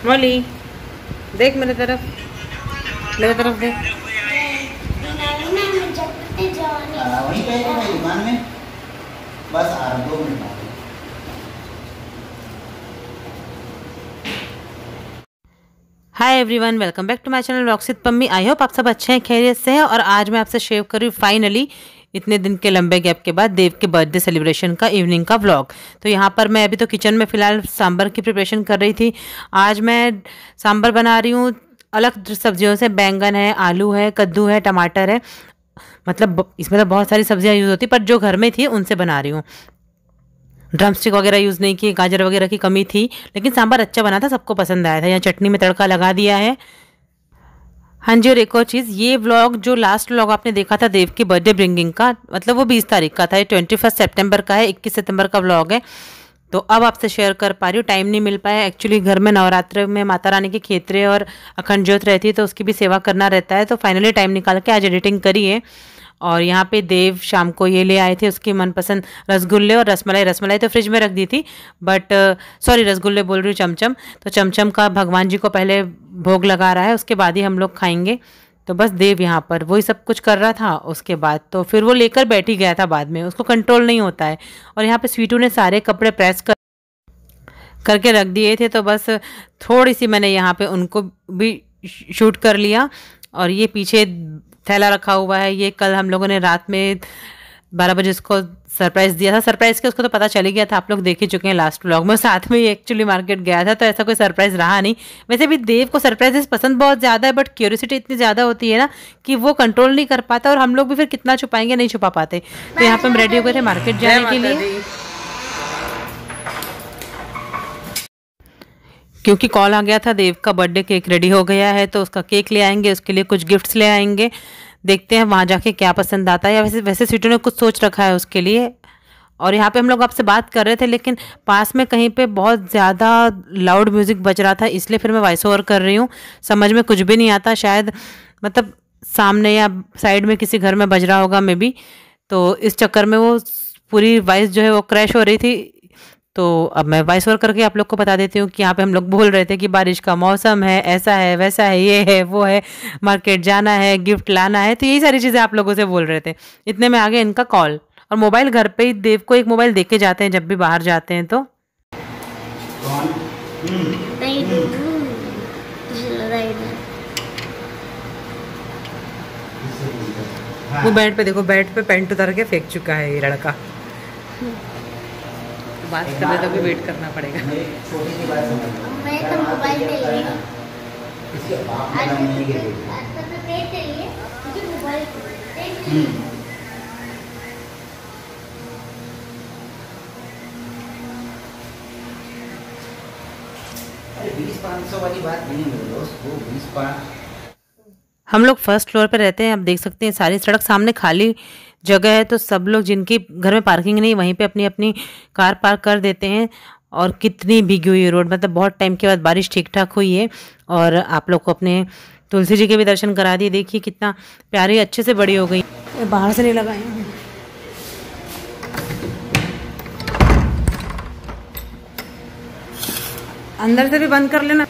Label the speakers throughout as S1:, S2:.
S1: मौली देख मेरे तरफ देख।
S2: वहीं पे है दुकान में, बस आ रहा 2 मिनट।
S1: Hi everyone, welcome back to my channel रॉक्सित पम्मी। आई होप आप सब अच्छे हैं, खैरियत से हैं। और आज मैं आपसे शेयर कर रही हूँ फाइनली इतने दिन के लंबे गैप के बाद देव के बर्थडे सेलिब्रेशन का इवनिंग का व्लॉग। तो यहाँ पर मैं अभी तो किचन में फ़िलहाल सांभर की प्रिपरेशन कर रही थी। आज मैं सांभर बना रही हूँ अलग सब्जियों से। बैंगन है, आलू है, कद्दू है, टमाटर है, मतलब इसमें तो बहुत सारी सब्जियाँ यूज़ होती, पर जो घर में थी उनसे बना रही हूँ। ड्रमस्टिक वगैरह यूज़ नहीं की, गाजर वगैरह की कमी थी, लेकिन सांभर अच्छा बना था, सबको पसंद आया था। यहाँ चटनी में तड़का लगा दिया है। हाँ जी, और एक और चीज़, ये व्लॉग जो लास्ट व्लॉग आपने देखा था देव की बर्थडे ब्रिंगिंग का, मतलब वो 20 तारीख का था। ये 21 सितंबर का है, 21 सितंबर का व्लॉग है। तो अब आपसे शेयर कर पा रही हूँ, टाइम नहीं मिल पाया। एक्चुअली घर में नवरात्र में माता रानी की खेतरे और अखंड ज्योत रहती है, तो उसकी भी सेवा करना रहता है। तो फाइनली टाइम निकाल के आज एडिटिंग करी है। और यहाँ पे देव शाम को ये ले आए थे उसकी मनपसंद रसगुल्ले और रसमलाई तो फ्रिज में रख दी थी, बट सॉरी रसगुल्ले बोल रही हूँ, चमचम। तो चमचम का भगवान जी को पहले भोग लगा रहा है, उसके बाद ही हम लोग खाएंगे। तो बस देव यहाँ पर वही सब कुछ कर रहा था। उसके बाद तो फिर वो लेकर बैठ ही गया था, बाद में उसको कंट्रोल नहीं होता है। और यहाँ पे स्वीटू ने सारे कपड़े प्रेस करके रख दिए थे, तो बस थोड़ी सी मैंने यहाँ पे उनको भी शूट कर लिया। और ये पीछे थैला रखा हुआ है, ये कल हम लोगों ने रात में 12 बजे उसको सरप्राइज़ दिया था। सरप्राइज़ के उसको तो पता चल ही गया था, आप लोग देख ही चुके हैं लास्ट व्लॉग में। साथ में ही एक्चुअली मार्केट गया था, तो ऐसा कोई सरप्राइज़ रहा नहीं। वैसे भी देव को सरप्राइजेस पसंद बहुत ज़्यादा है, बट क्यूरियोसिटी इतनी ज़्यादा होती है ना कि वो कंट्रोल नहीं कर पाता, और हम लोग भी फिर कितना छुपाएंगे, नहीं छुपा पाते। तो यहाँ पर हम रेडी हो गए थे मार्केट जाने के लिए, क्योंकि कॉल आ गया था देव का बर्थडे केक रेडी हो गया है, तो उसका केक ले आएंगे, उसके लिए कुछ गिफ्ट्स ले आएंगे। देखते हैं वहाँ जाके क्या पसंद आता है, या वैसे स्वीटू ने कुछ सोच रखा है उसके लिए। और यहाँ पे हम लोग आपसे बात कर रहे थे, लेकिन पास में कहीं पे बहुत ज़्यादा लाउड म्यूज़िक बज रहा था, इसलिए फिर मैं वॉइस ओवर कर रही हूँ। समझ में कुछ भी नहीं आता, शायद मतलब सामने या साइड में किसी घर में बज रहा होगा मे बी। तो इस चक्कर में वो पूरी वॉइस जो है वो क्रैश हो रही थी। तो अब मैं वॉइस ओवर करके आप लोग को बता देती हूँ कि यहाँ पे हम लोग बोल रहे थे कि बारिश का मौसम है, ऐसा है, वैसा है, ये है, वो है, मार्केट जाना है, गिफ्ट लाना है। तो यही सारी चीज़ें आप लोगों से बोल रहे थे। इतने में आ गया इनका कॉल। और मोबाइल घर पे ही, देव को एक मोबाइल दे के जाते हैं जब भी बाहर जाते हैं। तो वो बेड पे देखो, बेड पे पेंट उतार के फेंक चुका है ये लड़का। बात कर रहे तो भी वेट करना पड़ेगा।
S2: छोटी सी बात
S3: मैं तो मोबाइल चाहिए,
S2: इसके बाप ने नाम नहीं दिया।
S3: तो पेट चाहिए, मुझे मोबाइल चाहिए।
S2: अरे 20-500 वाली बात नहीं है मेरे दोस्त, वो 20-5।
S1: हम लोग फर्स्ट फ्लोर पे रहते हैं, आप देख सकते हैं सारी सड़क सामने खाली जगह है, तो सब लोग जिनकी घर में पार्किंग नहीं, वहीं पे अपनी अपनी कार पार्क कर देते हैं। और कितनी भीगी हुई रोड, मतलब बहुत टाइम के बाद बारिश ठीक ठाक हुई है। और आप लोग को अपने तुलसी जी के भी दर्शन करा दिए। देखिए कितना प्यारी, अच्छे से बड़ी हो गई। बाहर से नहीं लगाई, अंदर से भी बंद कर लेना।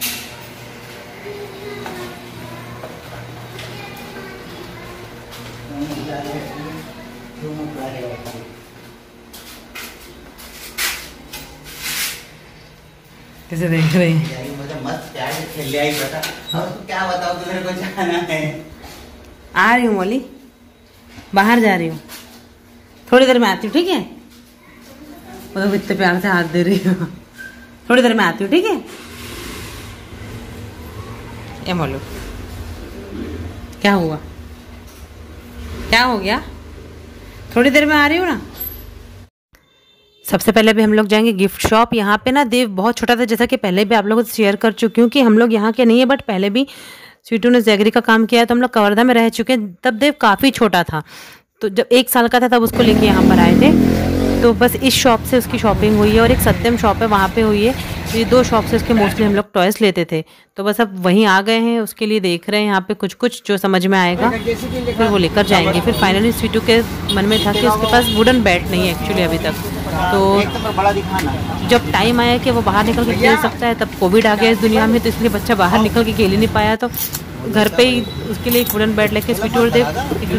S1: कैसे देख रही है?
S2: मुझे मस्त प्यार से खेल लिया ही पता। अब तो क्या बताओ, तो मेरे को जाना है।
S1: आ रही हूँ मौली, बाहर जा रही हूँ, थोड़ी देर में आती हूँ, ठीक है? मतलब इतने प्यार से हाथ दे रही हूँ, थोड़ी देर में आती हूँ, ठीक है? ये मौलू, क्या हुआ, क्या हो गया? थोड़ी देर में आ रही हूँ ना। सबसे पहले भी हम लोग जाएंगे गिफ्ट शॉप। यहाँ पे ना देव बहुत छोटा था, जैसा कि पहले भी आप लोगों से शेयर कर चुकी हूँ कि हम लोग यहाँ के नहीं है, बट पहले भी स्वीटू ने जैगरी का काम किया है, तो हम लोग कवर्धा में रह चुके हैं। तब देव काफ़ी छोटा था, तो जब 1 साल का था तब उसको लेके यहाँ पर आए थे। तो बस इस शॉप से उसकी शॉपिंग हुई है और एक सत्यम शॉप है वहाँ पे हुई है। तो ये 2 शॉप से उसके मोस्टली हम लोग टॉयस लेते थे। तो बस अब वहीं आ गए हैं, उसके लिए देख रहे हैं यहाँ पे कुछ कुछ जो समझ में आएगा फिर वो लेकर जाएंगे। फिर फाइनली स्वीटू के मन में था कि उसके पास वुडन बैट नहीं है एक्चुअली अभी तक। तो
S2: बड़ा दिखाना,
S1: जब टाइम आया कि वो बाहर निकल के खेल सकता है तब कोविड आ गया इस दुनिया में, तो इसलिए बच्चा बाहर निकल के खेल ही नहीं पाया। तो घर पे ही उसके लिए एक वुडन बैट लेके स्वीटू और देव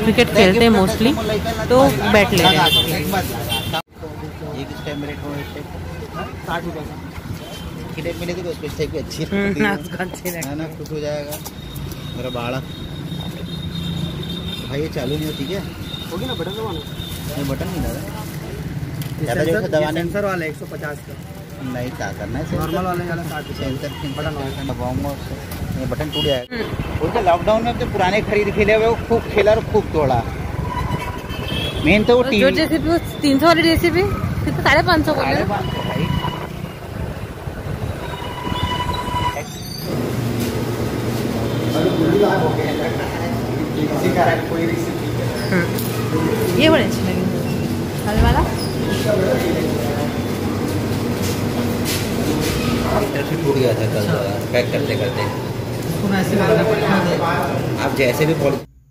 S1: क्रिकेट खेलते हैं मोस्टली, तो बैट ले रहे हैं उसके लिए।
S2: एक इस टाइम रेट हो 60 रुपये की रेट मिलेगी तो उसको भी अच्छी है ना, खुश हो जाएगा मेरा बाड़ा। भाई ये चालू नहीं होती क्या? होगी ना, बटन दबाना, बटन नहीं लगा ज़्यादा जो दबाने सेंसर वाला 150 का नहीं, क्या करना है नॉर्मल वाले वाला 60 सेंसर बटन दबाऊंगा उससे, ये बटन टूट जाएगा। उनके लॉकडाउन में अपने पुराने खरीद खेले हुए वो खूब खेला और खूब तोड़ा। मेन तो वो टीवी
S1: जेसीबी 300 वाली जेसीबी कितना 550 बोले ये बड़े अच्छे लगे हल वाला।
S2: टूट गया था कल पैक करते करते, आप जैसे भी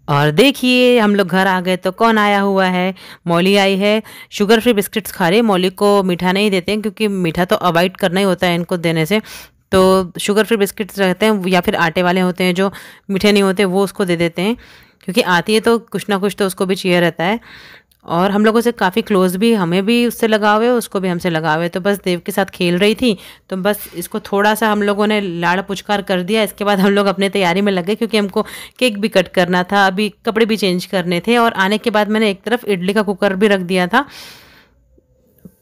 S1: और देखिए हम लोग घर आ गए तो कौन आया हुआ है, मौली आई है। शुगर फ्री बिस्किट्स खा रही है, मौली को मीठा नहीं देते हैं क्योंकि मीठा तो अवॉइड करना ही होता है इनको देने से। तो शुगर फ्री बिस्किट्स रहते हैं या फिर आटे वाले होते हैं जो मीठे नहीं होते, वो उसको दे देते हैं क्योंकि आती है तो कुछ ना कुछ तो उसको भी चाहिए रहता है। और हम लोगों से काफ़ी क्लोज भी, हमें भी उससे लगाव है, उसको भी हमसे लगाव है। तो बस देव के साथ खेल रही थी तो बस इसको थोड़ा सा हम लोगों ने लाड़ पुचकार कर दिया। इसके बाद हम लोग अपने तैयारी में लगे क्योंकि हमको केक भी कट करना था, अभी कपड़े भी चेंज करने थे। और आने के बाद मैंने एक तरफ इडली का कुकर भी रख दिया था।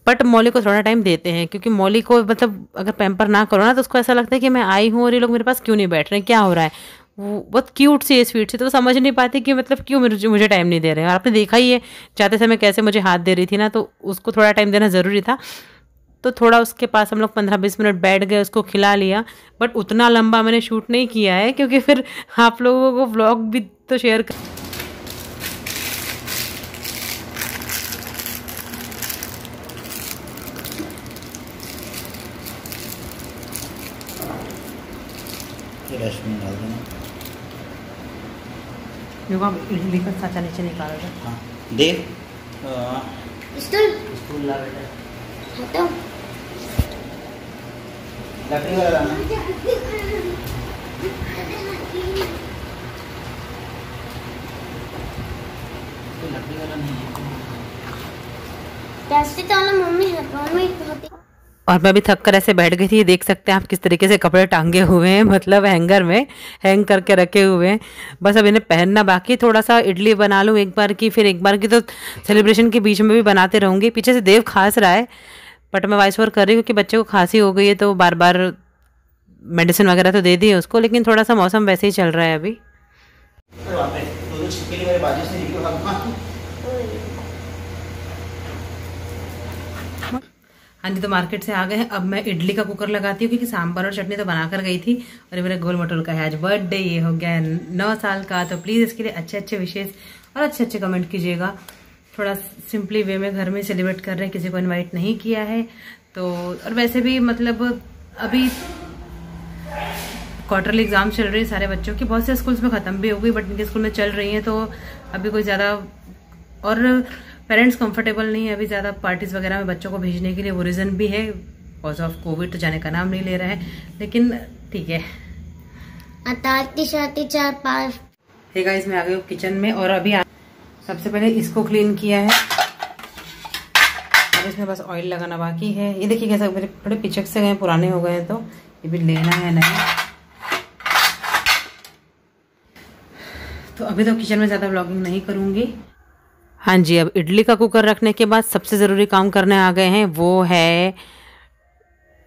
S1: बट मौली को थोड़ा टाइम देते हैं क्योंकि मौली को मतलब अगर पैम्पर ना करो ना तो उसको ऐसा लगता है कि मैं आई हूँ और ये लोग मेरे पास क्यों नहीं बैठ रहे हैं, क्या हो रहा है। वो बहुत क्यूट सी है, स्वीट सी, तो समझ नहीं पाती कि मतलब क्यों मुझे टाइम नहीं दे रहे हैं। और आपने देखा ही है जाते समय कैसे मुझे हाथ दे रही थी ना, तो उसको थोड़ा टाइम देना ज़रूरी था। तो थोड़ा उसके पास हम लोग 15-20 मिनट बैठ गए, उसको खिला लिया। बट उतना लंबा मैंने शूट नहीं किया है क्योंकि फिर आप लोगों को व्लॉग भी तो शेयर कर।
S2: डाल देना,
S1: इडली का साचा नीचे निकाल दे।
S2: हाँ दे
S3: स्टूल
S2: ला बेटा,
S3: हटो
S2: लकड़ी वाला लाना। लकड़ी वाला नहीं है,
S3: प्लास्टिक वाला मम्मी है, मम्मी होती।
S1: और मैं भी थक कर ऐसे बैठ गई थी। देख सकते हैं आप किस तरीके से कपड़े टांगे हुए हैं, मतलब हैंगर में हैंग करके रखे हुए हैं। बस अब इन्हें पहनना बाकी। थोड़ा सा इडली बना लूँ एक बार की, फिर एक बार की तो सेलिब्रेशन के बीच में भी बनाते रहूँगी। पीछे से देव खांस रहा है बट मैं वॉइस ओवर कर रही हूँ क्योंकि बच्चे को खांसी हो गई है तो बार बार मेडिसिन वगैरह तो दे दी है उसको, लेकिन थोड़ा सा मौसम वैसे ही चल रहा है अभी। हाँ जी, तो मार्केट से आ गए हैं। अब मैं इडली का कुकर लगाती हूँ क्योंकि सांभर और चटनी तो बना कर गई थी। और मेरा गोल मटोल का है आज बर्थडे, ये हो गया 9 साल का। तो प्लीज़ इसके लिए अच्छे अच्छे विशेष और अच्छे अच्छे कमेंट कीजिएगा। थोड़ा सिंपली वे में घर में सेलिब्रेट कर रहे हैं, किसी को इनवाइट नहीं किया है। तो और वैसे भी मतलब अभी क्वार्टरली एग्जाम चल रही है सारे बच्चों की, बहुत से स्कूल्स में ख़त्म भी हो गई बट इनके स्कूल में चल रही हैं। तो अभी कोई ज़्यादा और पेरेंट्स कंफर्टेबल नहीं है अभी ज़्यादा पार्टीज वगैरह में बच्चों को भेजने के लिए। वो रीज़न भी है बिकॉज ऑफ कोविड, तो जाने का नाम नहीं ले रहा है, लेकिन ठीक है। हे गाइस, मैं आ गई हूँ किचन में और अभी सबसे पहले इसको क्लीन किया है। अब इसमें बस ऑयल लगाना बाकी है। ये देखिए कैसा मेरे थोड़े पिचक से गए, पुराने हो गए हैं तो ये भी लेना है नहीं। तो अभी तो किचन में ज़्यादा व्लॉगिंग नहीं करूँगी। हाँ जी, अब इडली का कुकर रखने के बाद सबसे ज़रूरी काम करने आ गए हैं, वो है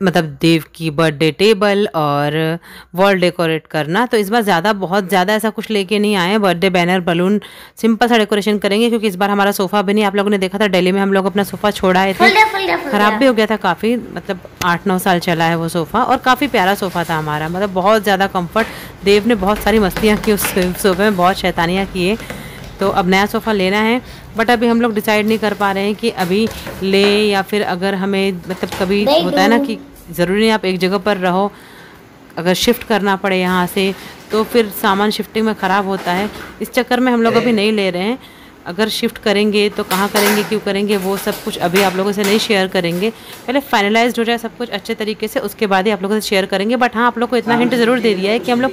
S1: मतलब देव की बर्थडे टेबल और वॉल डेकोरेट करना। तो इस बार बहुत ज़्यादा ऐसा कुछ लेके नहीं आए हैं। बर्थडे बैनर, बलून, सिंपल सा डेकोरेशन करेंगे क्योंकि इस बार हमारा सोफ़ा भी नहीं। आप लोगों ने देखा था दिल्ली में हम लोग अपना सोफ़ा छोड़ आए थे, ख़राब भी हो गया था काफ़ी, मतलब 8-9 साल चला है वो सोफ़ा। और काफ़ी प्यारा सोफ़ा था हमारा, मतलब बहुत ज़्यादा कम्फर्ट। देव ने बहुत सारी मस्तियाँ की उस सोफ़े में, बहुत शैतानियाँ किए। तो अब नया सोफ़ा लेना है, बट अभी हम लोग डिसाइड नहीं कर पा रहे हैं कि अभी ले या फिर अगर हमें मतलब कभी होता है ना कि ज़रूरी नहीं आप एक जगह पर रहो, अगर शिफ्ट करना पड़े यहाँ से तो फिर सामान शिफ्टिंग में ख़राब होता है। इस चक्कर में हम लोग अभी नहीं ले रहे हैं। अगर शिफ्ट करेंगे तो कहाँ करेंगे, क्यों करेंगे, वो सब कुछ अभी आप लोगों से नहीं शेयर करेंगे। पहले फाइनलाइज्ड हो जाए सब कुछ अच्छे तरीके से, उसके बाद ही आप लोगों से शेयर करेंगे। बट हाँ, आप लोग को इतना हिंट ज़रूर दे दिया है कि हम लोग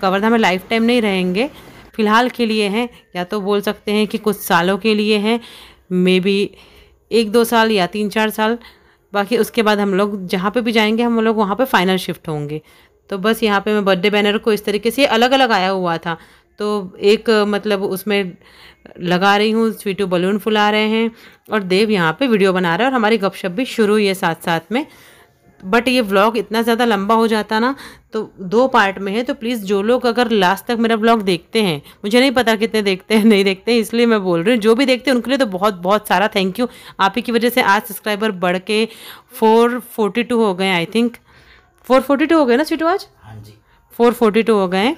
S1: कवर्धा में लाइफ टाइम नहीं रहेंगे, फ़िलहाल के लिए हैं, या तो बोल सकते हैं कि कुछ सालों के लिए हैं, मे बी 1-2 साल या 3-4 साल। बाकी उसके बाद हम लोग जहाँ पे भी जाएंगे हम लोग वहाँ पे फाइनल शिफ्ट होंगे। तो बस यहाँ पे मैं बर्थडे बैनर को इस तरीके से अलग अलग आया हुआ था, तो एक मतलब उसमें लगा रही हूँ, स्वीटू बलून फुला रहे हैं और देव यहाँ पे वीडियो बना रहा है और हमारी गपशप भी शुरू हुई है साथ साथ में। बट ये व्लॉग इतना ज़्यादा लंबा हो जाता ना, तो 2 पार्ट में है, तो प्लीज़ जो लोग अगर लास्ट तक मेरा व्लॉग देखते हैं, मुझे नहीं पता कितने देखते हैं नहीं देखते हैं, इसलिए मैं बोल रही हूँ, जो भी देखते हैं उनके लिए तो बहुत बहुत सारा थैंक यू। आप ही की वजह से आज सब्सक्राइबर बढ़ के 442 हो गए, आई थिंक 442 हो गए ना स्वीटू आज?
S2: हाँ जी
S1: 442 हो गए हैं,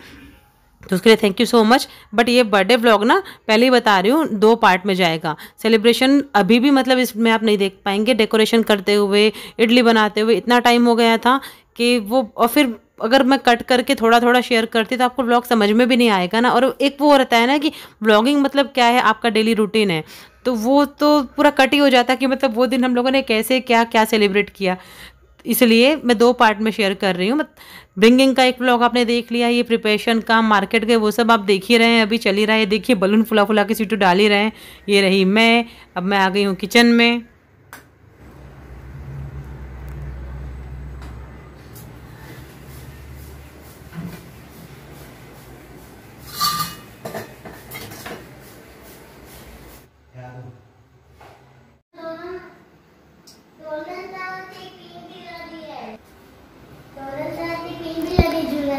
S1: तो उसके लिए thank you so much. But ये बर्थडे व्लॉग ना पहले ही बता रही हूँ 2 पार्ट में जाएगा। सेलिब्रेशन अभी भी मतलब इसमें आप नहीं देख पाएंगे, डेकोरेशन करते हुए, इडली बनाते हुए इतना टाइम हो गया था कि वो, और फिर अगर मैं कट करके थोड़ा थोड़ा शेयर करती तो आपको व्लॉग समझ में भी नहीं आएगा ना। और एक वो रहता है ना कि व्लॉगिंग मतलब क्या है, आपका डेली रूटीन है, तो वो तो पूरा कट ही हो जाता कि मतलब वो दिन हम लोगों ने कैसे क्या क्या सेलिब्रेट किया। इसलिए मैं 2 पार्ट में शेयर कर रही हूँ। ब्रिंगिंग का एक व्लॉग आपने देख लिया, ये प्रिपरेशन का, मार्केट के, वो सब आप देख ही रहे हैं, अभी चल ही रहा है। देखिए बलून फुला फुला के स्वीटू डाल ही रहे हैं। ये रही मैं, अब मैं आ गई हूँ किचन में।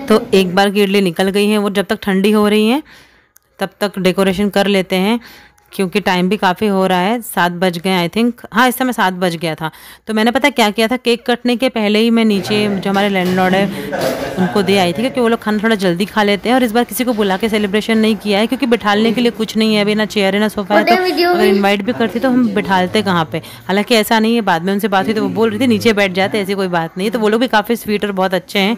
S1: तो एक बार की इडली निकल गई है, वो जब तक ठंडी हो रही हैं तब तक डेकोरेशन कर लेते हैं, क्योंकि टाइम भी काफ़ी हो रहा है। 7 बज गए आई थिंक, हाँ इस समय 7 बज गया था। तो मैंने पता क्या किया था, केक कटने के पहले ही मैं नीचे जो हमारे लैंडलॉर्ड है उनको दे आई थी, क्योंकि वो लोग खाना थोड़ा जल्दी खा लेते हैं। और इस बार किसी को बुला के सेलिब्रेशन नहीं किया है, क्योंकि बिठाने के लिए कुछ नहीं है अभी, ना चेयर है ना सोफा है, तो अगर इन्वाइट भी करती तो हम बिठाते कहाँ पे। हालांकि ऐसा नहीं है, बाद में उनसे बात हुई तो वो बोल रही थी नीचे बैठ जाते, ऐसी कोई बात नहीं है। तो वो लोग भी काफ़ी स्वीट और बहुत अच्छे हैं,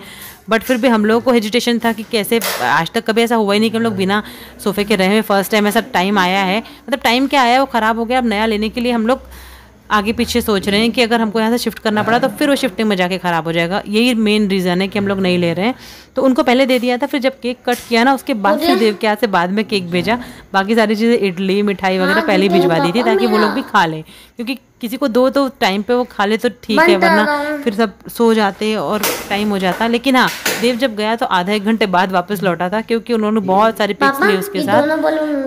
S1: बट फिर भी हम लोगों को हेजिटेशन था कि कैसे, आज तक कभी ऐसा हुआ ही नहीं कि हम लोग बिना सोफे के रहे हैं। फर्स्ट टाइम ऐसा टाइम आया है, मतलब टाइम क्या आया वो ख़राब हो गया, अब नया लेने के लिए हम लोग आगे पीछे सोच रहे हैं कि अगर हमको यहाँ से शिफ्ट करना पड़ा तो फिर वो शिफ्टिंग में जाके ख़राब हो जाएगा। यही मेन रीज़न है कि हम लोग नहीं ले रहे हैं। तो उनको पहले दे दिया था, फिर जब केक कट किया ना उसके बाद फिर देव के हाथ से बाद में केक भेजा। बाकी सारी चीज़ें इडली मिठाई वगैरह पहले ही भिजवा दी थी ताकि वो लोग भी खा लें, क्योंकि किसी को दो तो टाइम पे वो खा ले तो ठीक है, वरना फिर सब सो जाते और टाइम हो जाता। लेकिन हाँ, देव जब गया तो आधा 1 घंटे बाद वापस लौटा था, क्योंकि उन्होंने बहुत सारी पिक्स ली उसके साथ।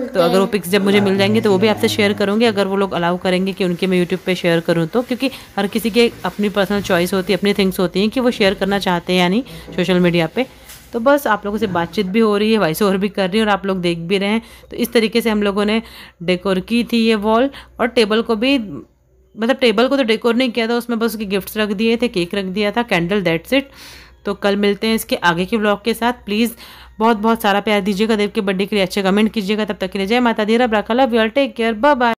S1: तो अगर वो पिक्स जब मुझे मिल जाएंगे तो वो भी आपसे शेयर करूँगी, अगर वो लोग अलाउ करेंगे कि उनके मैं यूट्यूब पे शेयर करूँ तो, क्योंकि हर किसी की अपनी पर्सनल चॉइस होती है, अपनी थिंग्स होती हैं कि वो शेयर करना चाहते हैं या नहीं सोशल मीडिया पे। तो बस आप लोगों से बातचीत भी हो रही है, वॉइस ओवर भी कर रही है और आप लोग देख भी रहे हैं। तो इस तरीके से हम लोगों ने डेकोर की थी ये वॉल, और टेबल को भी, मतलब टेबल को तो डेकोर नहीं किया था, उसमें बस उसके गिफ्ट्स रख दिए थे, केक रख दिया था, कैंडल, दैट्स इट। तो कल मिलते हैं इसके आगे के व्लॉग के साथ। प्लीज़ बहुत बहुत सारा प्यार दीजिएगा, देव के बर्थडे के लिए अच्छे कमेंट कीजिएगा। तब तक के लिए जय माता दी, रब रखा, love you all, take care, bye bye.